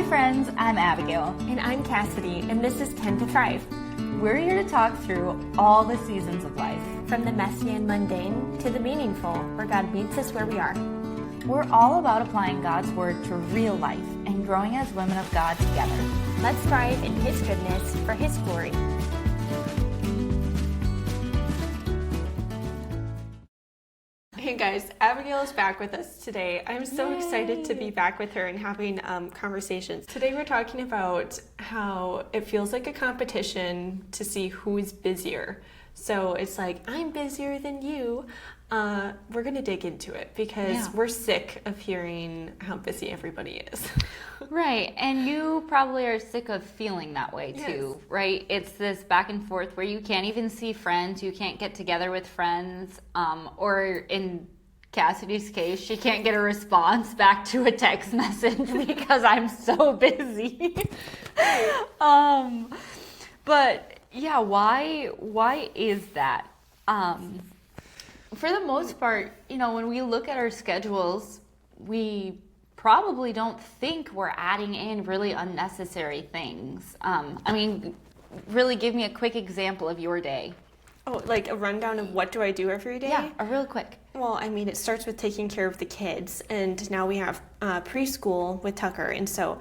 Hey friends, I'm Abigail. And I'm Cassidy, and this is 10 to Thrive. We're here to talk through all the seasons of life. From the messy and mundane to the meaningful, where God meets us where we are. We're all about applying God's Word to real life and growing as women of God together. Let's thrive in His goodness for His glory. Hey guys, Abigail is back with us today. I'm so excited to be back with her and having conversations. Today we're talking about how it feels like a competition to see who's busier. So it's like, I'm busier than you. We're going to dig into it because we're sick of hearing how busy everybody is. Right, and you probably are sick of feeling that way too, right? It's this back and forth where you can't even see friends, you can't get together with friends, or in Cassidy's case, she can't get a response back to a text message because I'm so busy. But yeah, why is that? For the most part, you know, when we look at our schedules, we probably don't think we're adding in really unnecessary things. I mean, really give me a quick example of your day. Oh, like a rundown of what do I do every day? Yeah, a real quick. Well, I mean, it starts with taking care of the kids, and now we have preschool with Tucker. And so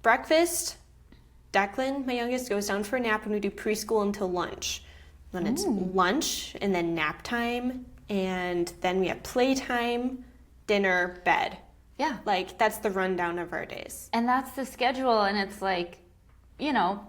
breakfast, Declan, my youngest, goes down for a nap, and we do preschool until lunch. Then it's lunch, and then nap time, and then we have playtime, dinner, bed. Yeah. Like, that's the rundown of our days. And that's the schedule, and it's like, you know,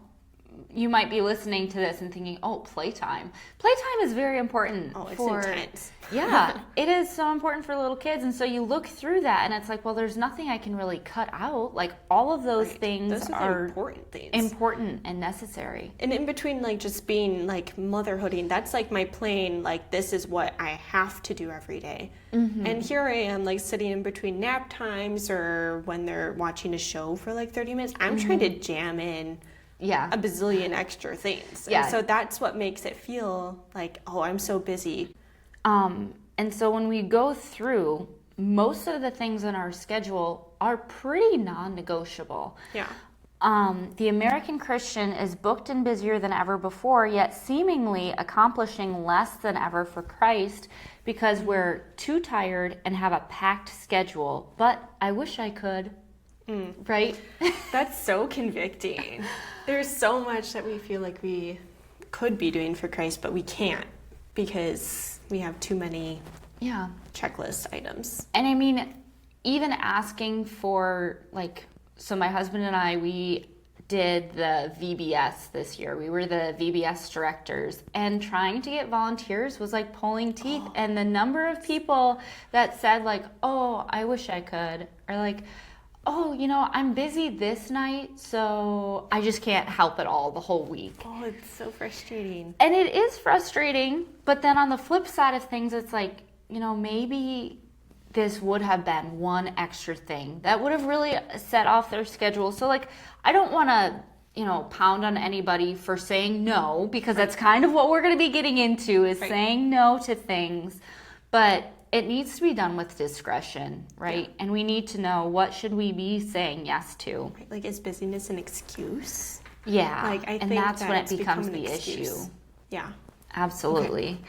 you might be listening to this and thinking, oh, playtime. Playtime is very important. Oh, it's intense. Yeah, it is so important for little kids. And so you look through that and it's like, well, there's nothing I can really cut out. Like all of those things are important things. Important and necessary. And in between, like, just being like motherhooding, that's like my plain, like, this is what I have to do every day. Mm-hmm. And here I am, like, sitting in between nap times or when they're watching a show for like 30 minutes. I'm trying to jam in a bazillion extra things. Yeah. And so that's what makes it feel like, oh, I'm so busy. And so when we go through, most of the things in our schedule are pretty non-negotiable. Yeah. The American Christian is booked and busier than ever before, yet seemingly accomplishing less than ever for Christ because we're too tired and have a packed schedule. But I wish I could. Right? That's so convicting. There's so much that we feel like we could be doing for Christ, but we can't because we have too many checklist items. And I mean, even asking for, like, so my husband and I, we did the VBS this year. We were the VBS directors, and trying to get volunteers was like pulling teeth. And the number of people that said, like, oh, I wish I could, or like, oh, you know, I'm busy this night, so I just can't help it all the whole week. Oh, it's so frustrating. And it is frustrating, but then on the flip side of things, it's like, you know, maybe this would have been one extra thing that would have really set off their schedule. So, like, I don't want to, you know, pound on anybody for saying no, because that's kind of what we're going to be getting into is saying no to things. But it needs to be done with discretion, right? Yeah. And we need to know, what should we be saying yes to? Right. Like, is busyness an excuse? Yeah. Like, I think that's when it becomes the issue. Yeah. Absolutely.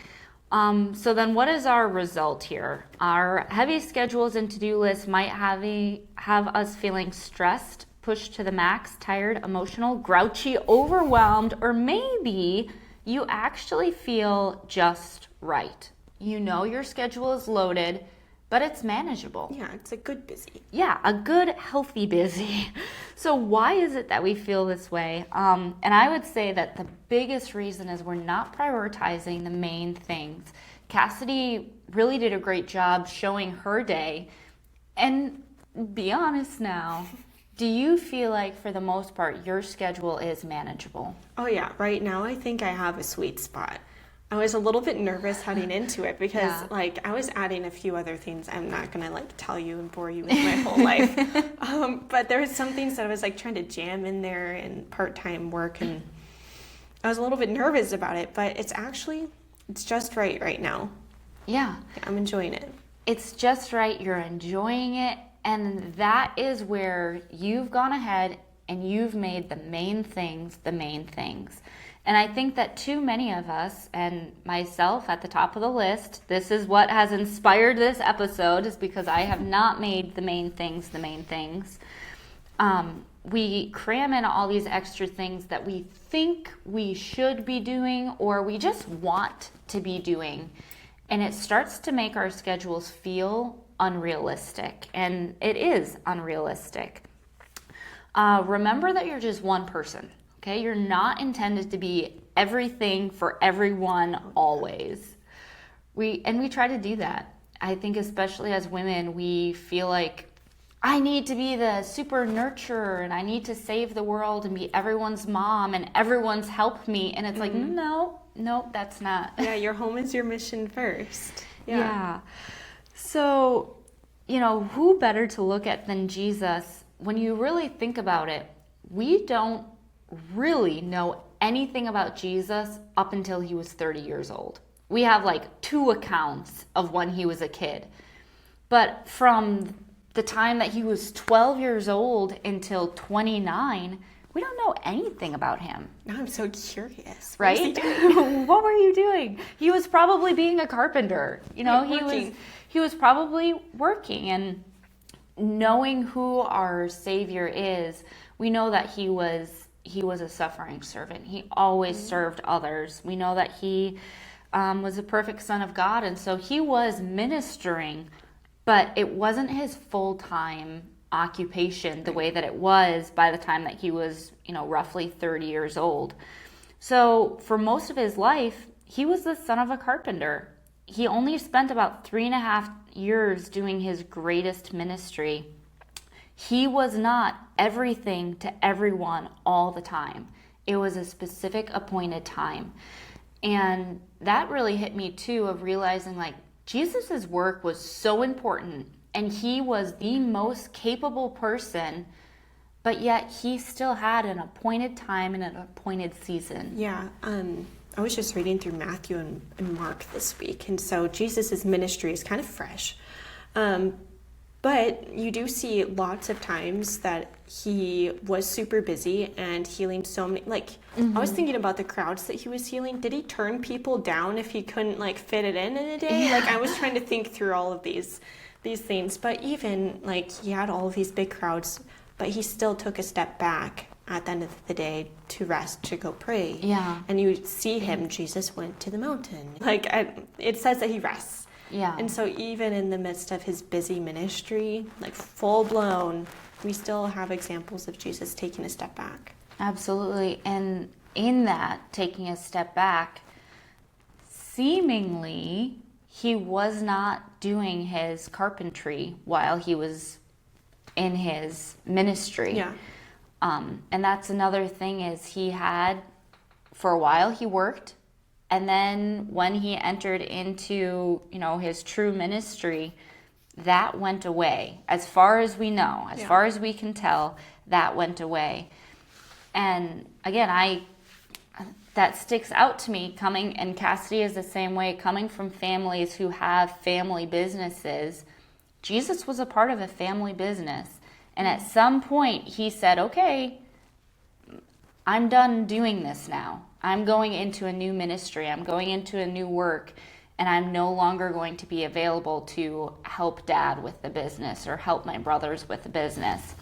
Okay. So then what is our result here? Our heavy schedules and to-do lists might have us feeling stressed, pushed to the max, tired, emotional, grouchy, overwhelmed, or maybe you actually feel just right. You know your schedule is loaded, but it's manageable. Yeah, it's a good busy. Yeah, a good, healthy busy. So why is it that we feel this way? And I would say that the biggest reason is we're not prioritizing the main things. Cassidy really did a great job showing her day. And be honest now, do you feel like for the most part your schedule is manageable? Oh yeah, right now I think I have a sweet spot. I was a little bit nervous heading into it because like I was adding a few other things. I'm not gonna like tell you and bore you with my whole life, but there was some things that I was like trying to jam in there and part-time work, and I was a little bit nervous about it. But it's just right now. Yeah, I'm enjoying it. It's just right. You're enjoying it, And that is where you've gone ahead and you've made the main things the main things. And I think that too many of us, and myself at the top of the list, this is what has inspired this episode, is because I have not made the main things the main things. We cram in all these extra things that we think we should be doing or we just want to be doing. And it starts to make our schedules feel unrealistic. And it is unrealistic. Remember that you're just one person. Okay, you're not intended to be everything for everyone always. We try to do that. I think especially as women, we feel like I need to be the super nurturer and I need to save the world and be everyone's mom and everyone's help me. And it's like, no, that's not. Yeah, your home is your mission first. Yeah. So, who better to look at than Jesus? When you really think about it, we don't really know anything about Jesus up until he was 30 years old. We have like 2 accounts of when he was a kid. But from the time that he was 12 years old until 29, we don't know anything about him. Now I'm so curious. Right? What was he doing? What were you doing? He was probably being a carpenter. He was probably working. And knowing who our Savior is, we know that he was a suffering servant. He always served others. We know that he was a perfect son of God, and so he was ministering, but it wasn't his full-time occupation the way that it was by the time that he was, roughly 30 years old. So for most of his life, he was the son of a carpenter. He only spent about 3.5 years doing his greatest ministry. He was not everything to everyone all the time. It was a specific appointed time. And that really hit me too, of realizing like Jesus's work was so important and he was the most capable person, but yet he still had an appointed time and an appointed season. Yeah. I was just reading through Matthew and Mark this week. And so Jesus's ministry is kind of fresh. But you do see lots of times that he was super busy and healing so many, I was thinking about the crowds that he was healing. Did he turn people down if he couldn't fit it in a day? Yeah. I was trying to think through all of these things, but even he had all of these big crowds, but he still took a step back at the end of the day to rest, to go pray. Yeah. And you see him, Jesus went to the mountain. It says that he rests. Yeah. And so even in the midst of his busy ministry, full blown, we still have examples of Jesus taking a step back. Absolutely. And in that, taking a step back, seemingly he was not doing his carpentry while he was in his ministry. Yeah. And that's another thing is he had, for a while he worked, and then when he entered into, his true ministry, that went away. As far as we know, as far as we can tell, that went away. And again, that sticks out to me coming, and Cassidy is the same way, coming from families who have family businesses. Jesus was a part of a family business. And at some point he said, okay, I'm done doing this now. I'm going into a new ministry. I'm going into a new work, and I'm no longer going to be available to help Dad with the business or help my brothers with the business.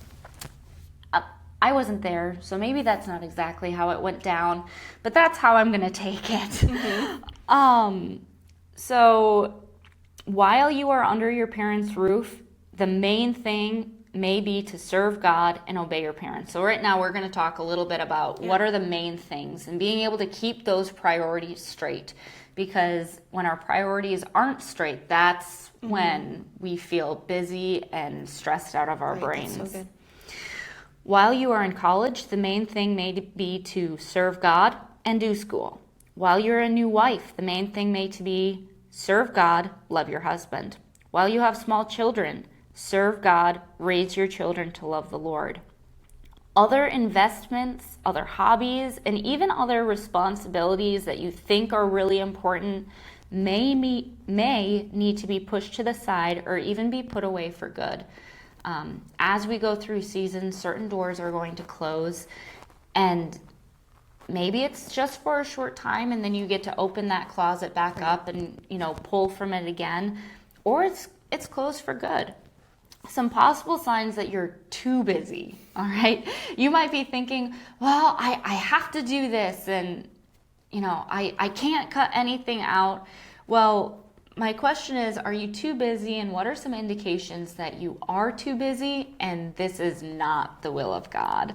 I wasn't there, so maybe that's not exactly how it went down, but that's how I'm going to take it. Mm-hmm. So while you are under your parents' roof, the main thing may be to serve God and obey your parents. So right now we're going to talk a little bit about what are the main things and being able to keep those priorities straight. Because when our priorities aren't straight, that's when we feel busy and stressed out of our brains. That's so good. While you are in college, the main thing may be to serve God and do school. While you're a new wife, the main thing may to be serve God, love your husband. While you have small children, serve God, raise your children to love the Lord. Other investments, other hobbies, and even other responsibilities that you think are really important may need to be pushed to the side or even be put away for good. As we go through seasons, certain doors are going to close, and maybe it's just for a short time, and then you get to open that closet back up and, pull from it again, or it's closed for good. Some possible signs that you're too busy, all right? You might be thinking, well, I have to do this, and, I can't cut anything out. Well, my question is, are you too busy, and what are some indications that you are too busy and this is not the will of God?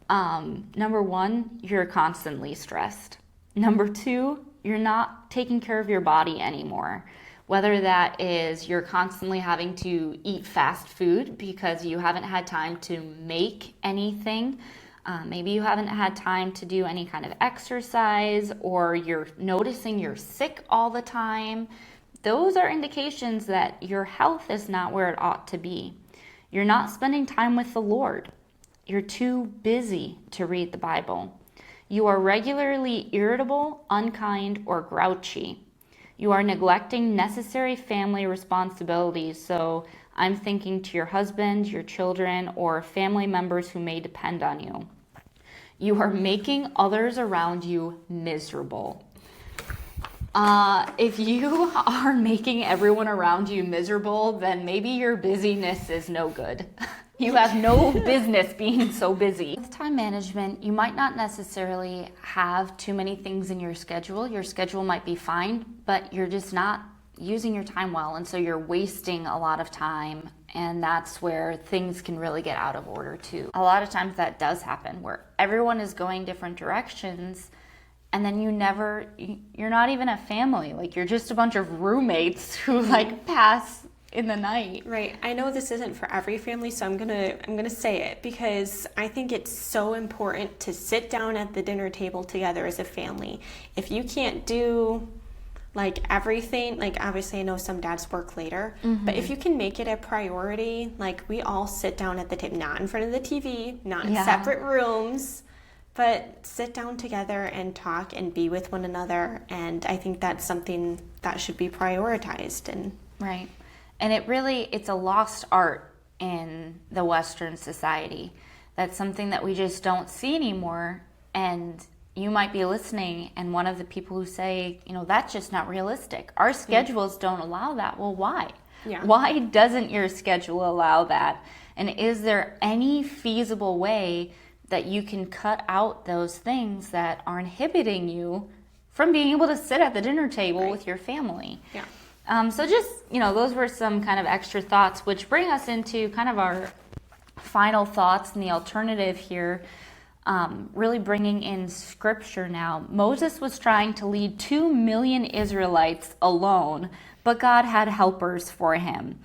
Number one, you're constantly stressed. Number two, you're not taking care of your body anymore. Whether that is you're constantly having to eat fast food because you haven't had time to make anything. Maybe you haven't had time to do any kind of exercise, or you're noticing you're sick all the time. Those are indications that your health is not where it ought to be. You're not spending time with the Lord. You're too busy to read the Bible. You are regularly irritable, unkind, or grouchy. You are neglecting necessary family responsibilities. So I'm thinking to your husband, your children, or family members who may depend on you. You are making others around you miserable. If you are making everyone around you miserable, then maybe your busyness is no good. You have no business being so busy. With time management, you might not necessarily have too many things in your schedule. Your schedule might be fine, but you're just not using your time well, and so you're wasting a lot of time, and that's where things can really get out of order too. A lot of times that does happen, where everyone is going different directions, and then you're not even a family. Like, you're just a bunch of roommates who pass in the night. Right. I know this isn't for every family, so I'm gonna say it because I think it's so important to sit down at the dinner table together as a family. If you can't do everything, obviously I know some dads work later, but if you can make it a priority, we all sit down at the table, not in front of the TV, not in separate rooms, but sit down together and talk and be with one another. And I think that's something that should be prioritized. And right. And it's a lost art in the Western society. That's something that we just don't see anymore. And you might be listening, and one of the people who say, that's just not realistic. Our schedules don't allow that. Well, why? Yeah. Why doesn't your schedule allow that? And is there any feasible way that you can cut out those things that are inhibiting you from being able to sit at the dinner table with your family? Yeah. So just, those were some kind of extra thoughts, which bring us into kind of our final thoughts and the alternative here, really bringing in scripture now. Moses was trying to lead 2 million Israelites alone, but God had helpers for him.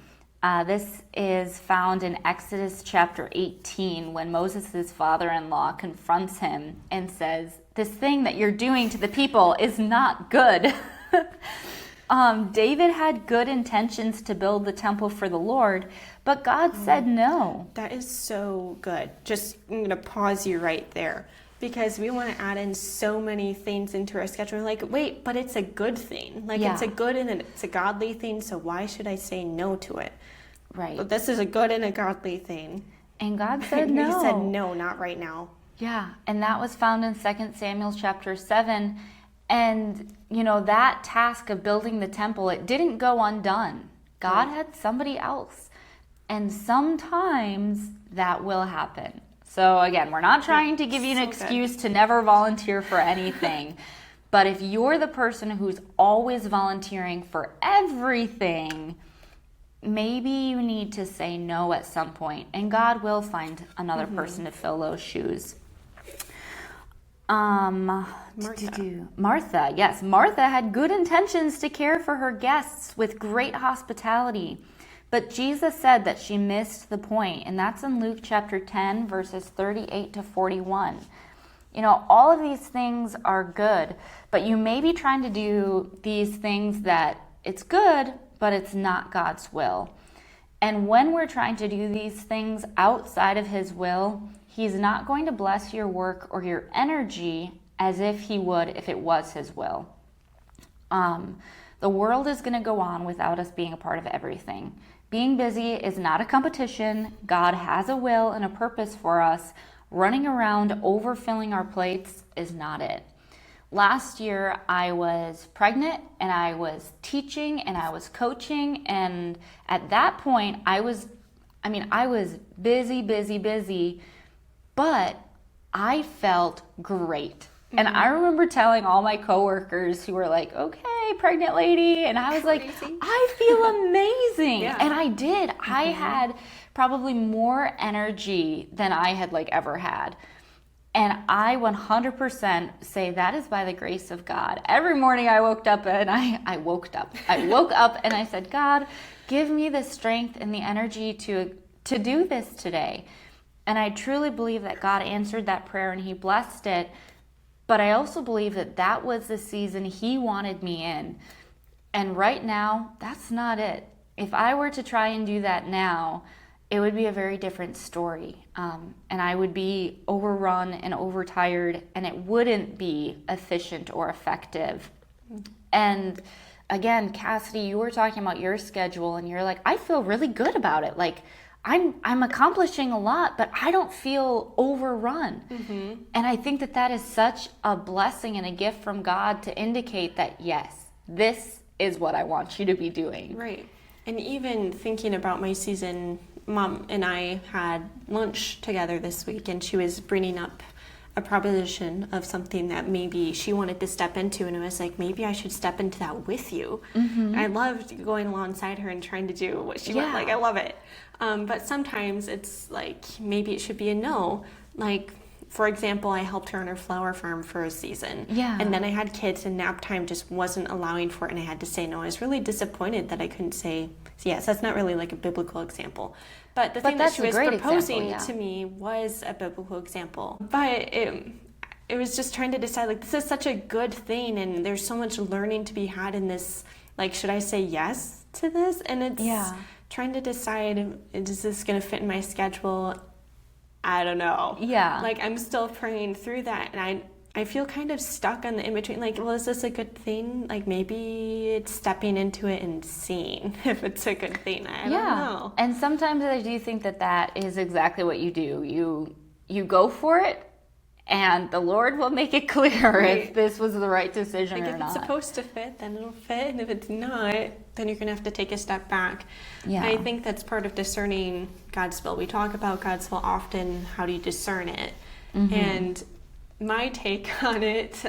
This is found in Exodus chapter 18, when Moses' father-in-law confronts him and says, this thing that you're doing to the people is not good. David had good intentions to build the temple for the Lord, but God said no. That is so good. I'm going to pause you right there, because we want to add in so many things into our schedule. Wait, but it's a good thing. It's a good and it's a godly thing, so why should I say no to it? Right. But this is a good and a godly thing. And God said no. He said no, not right now. Yeah, and that was found in 2 Samuel chapter 7. And, that task of building the temple, it didn't go undone. God had somebody else. And sometimes that will happen. So again, we're not trying to give you an excuse to never volunteer for anything. But if you're the person who's always volunteering for everything, maybe you need to say no at some point. And God will find another person to fill those shoes. Martha, yes. Martha had good intentions to care for her guests with great hospitality. But Jesus said that she missed the point, and that's in Luke chapter 10, verses 38 to 41. All of these things are good, but you may be trying to do these things that it's good, but it's not God's will. And when we're trying to do these things outside of His will, He's not going to bless your work or your energy as if He would if it was His will. The world is going to go on without us being a part of everything. Being busy is not a competition. God has a will and a purpose for us. Running around overfilling our plates is not it. Last year, I was pregnant and I was teaching and I was coaching. And at that point, I was busy, but I felt great. And I remember telling all my coworkers who were like, okay, pregnant lady. And I was like, I feel amazing. Yeah. And I did. I had probably more energy than I had ever had. And I 100% say that is by the grace of God. Every morning I woke up and I woke up and I said, God, give me the strength and the energy to do this today. And I truly believe that God answered that prayer and he blessed it. But I also believe that that was the season he wanted me in. And right now, that's not it. If I were to try and do that now, it would be a very different story. And I would be overrun and overtired, and it wouldn't be efficient or effective. And again, Cassidy, you were talking about your schedule, and you're like, I feel really good about it. I'm accomplishing a lot, but I don't feel overrun. And I think that is such a blessing and a gift from God to indicate that, yes, this is what I want you to be doing. Right. And even thinking about my season, Mom and I had lunch together this week, and she was bringing up a proposition of something that maybe she wanted to step into, and I was like, maybe I should step into that with you. I loved going alongside her and trying to do what she went. I love it. But sometimes it's like, maybe it should be a no. For example, I helped her on her flower farm for a season. Yeah. And then I had kids and nap time just wasn't allowing for it, and I had to say no. I was really disappointed that I couldn't say yes. That's not really a biblical example. But the thing that she was proposing to me was a biblical example. But it was just trying to decide, this is such a good thing, and there's so much learning to be had in this. Should I say yes to this? And it's trying to decide, is this going to fit in my schedule? I don't know. Yeah. I'm still praying through that, and I feel kind of stuck on the in-between. Is this a good thing? Maybe it's stepping into it and seeing if it's a good thing. I don't know. And sometimes I do think that is exactly what you do. You go for it, and the Lord will make it clear if this was the right decision or not. If it's supposed to fit, then it'll fit, and if it's not, then you're going to have to take a step back. Yeah. I think that's part of discerning God's will. We talk about God's will often. How do you discern it? And my take on it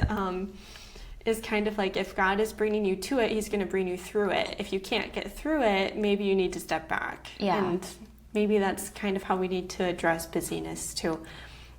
is kind of if God is bringing you to it, he's going to bring you through it. If you can't get through it, maybe you need to step back. Yeah. And maybe that's kind of how we need to address busyness too.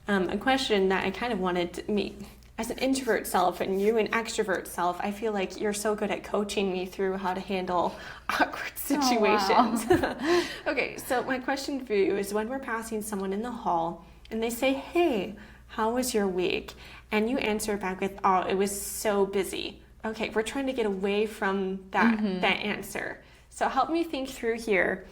A question that I kind of wanted to meet as an introvert self and you an extrovert self, I feel like you're so good at coaching me through how to handle awkward situations. Oh, wow. Okay, so my question for you is, when we're passing someone in the hall and they say, hey, how was your week? And you answer back with, oh, it was so busy. Okay, we're trying to get away from that answer. So help me think through here.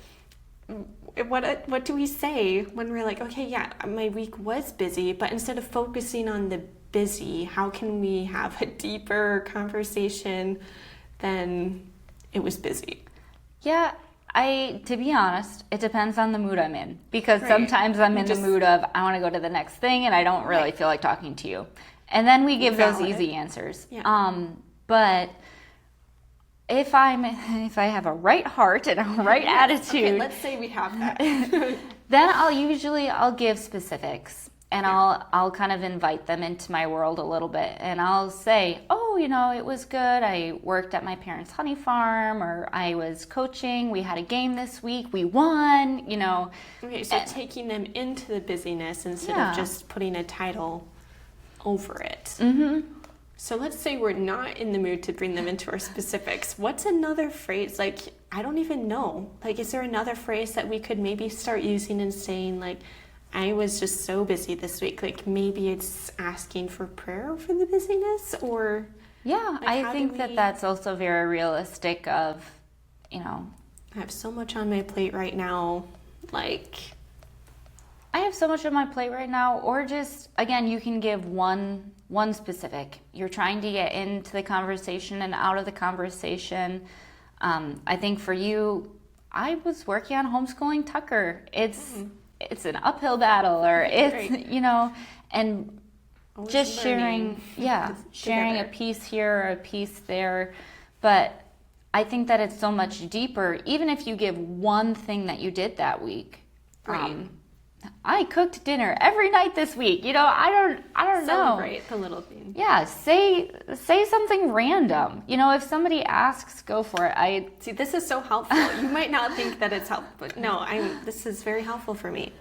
What do we say when we're like, okay, yeah, my week was busy, but instead of focusing on the busy, how can we have a deeper conversation than it was busy? Yeah, to be honest, it depends on the mood I'm in, because sometimes I'm in the mood of, I want to go to the next thing and I don't really feel like talking to you. And then we give those easy answers. Yeah. But if I have a right heart and a right attitude, okay, let's say we have that. then I'll give specifics, and I'll kind of invite them into my world a little bit, and I'll say, oh, it was good. I worked at my parents' honey farm, or I was coaching. We had a game this week. We won. Okay, so taking them into the busyness instead of just putting a title over it. So let's say we're not in the mood to bring them into our specifics. What's another phrase? I don't even know. Is there another phrase that we could maybe start using and saying, I was just so busy this week? Maybe it's asking for prayer for the busyness, or... Yeah, I think that's also very realistic of, I have so much on my plate right now. I have so much on my plate right now, or just, again, you can give one specific. You're trying to get into the conversation and out of the conversation. I think for you, I was working on homeschooling Tucker. It's an uphill battle, or it's, Right. you know, and Always just learning sharing a together. piece here or a piece there. But I think that it's so much deeper, even if you give one thing that you did that week. Right. I cooked dinner every night this week. You know, I don't know. Celebrate the little things. Yeah, say something random. You know, if somebody asks, go for it. See, this is so helpful. You might not think that it's helpful, but no, this is very helpful for me.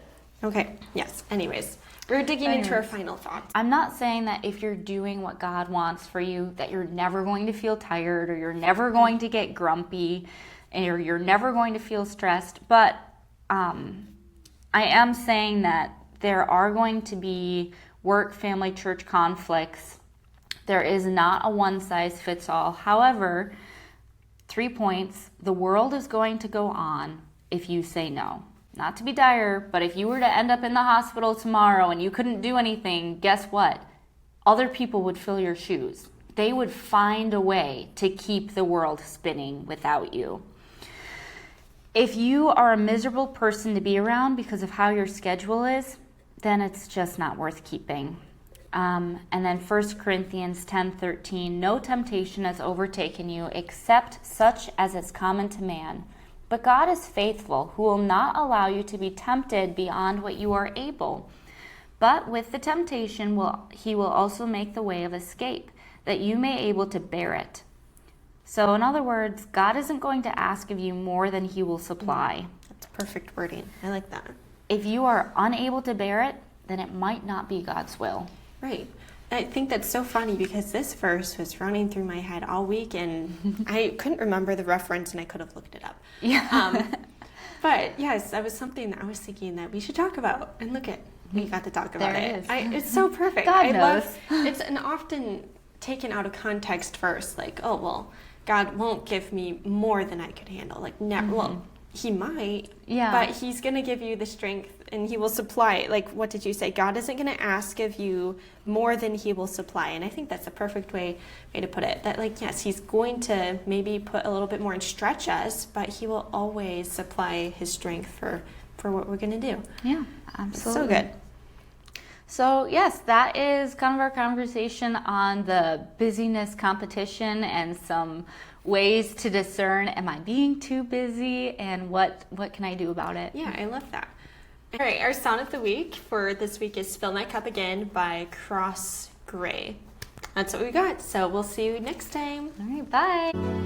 Okay, yes. Anyways, we're digging into our final thoughts. I'm not saying that if you're doing what God wants for you, that you're never going to feel tired, or you're never going to get grumpy, or you're never going to feel stressed, but I am saying that there are going to be work, family, church conflicts. There is not a one size fits all. However, 3 points, the world is going to go on if you say no. Not to be dire, but if you were to end up in the hospital tomorrow and you couldn't do anything, guess what? Other people would fill your shoes. They would find a way to keep the world spinning without you. If you are a miserable person to be around because of how your schedule is, then it's just not worth keeping. And then 1 Corinthians 10:13, no temptation has overtaken you except such as is common to man. But God is faithful, who will not allow you to be tempted beyond what you are able. But with the temptation, he will also make the way of escape, that you may be able to bear it. So in other words, God isn't going to ask of you more than he will supply. That's perfect wording. I like that. If you are unable to bear it, then it might not be God's will. Right. I think that's so funny because this verse was running through my head all week and I couldn't remember the reference and I could have looked it up. Yeah. But yes, that was something that I was thinking that we should talk about. And look at, we got to talk about There it. it is. It's so perfect. God I knows. it's an often taken out of context verse, like, oh, well, God won't give me more than I could handle. Like, never. Well, he might, Yeah. but he's going to give you the strength and he will supply. Like, what did you say? God isn't going to ask of you more than he will supply. And I think that's a perfect way to put it. That, like, yes, he's going to maybe put a little bit more and stretch us, but he will always supply his strength for what we're going to do. Yeah, It's absolutely. so good. So yes, that is kind of our conversation on the busyness competition and some ways to discern, am I being too busy, and what can I do about it? Yeah, I love that. All right, our song of the week for this week is Fill My Cup Again by Cross Gray. That's what we got. So we'll see you next time. All right, bye.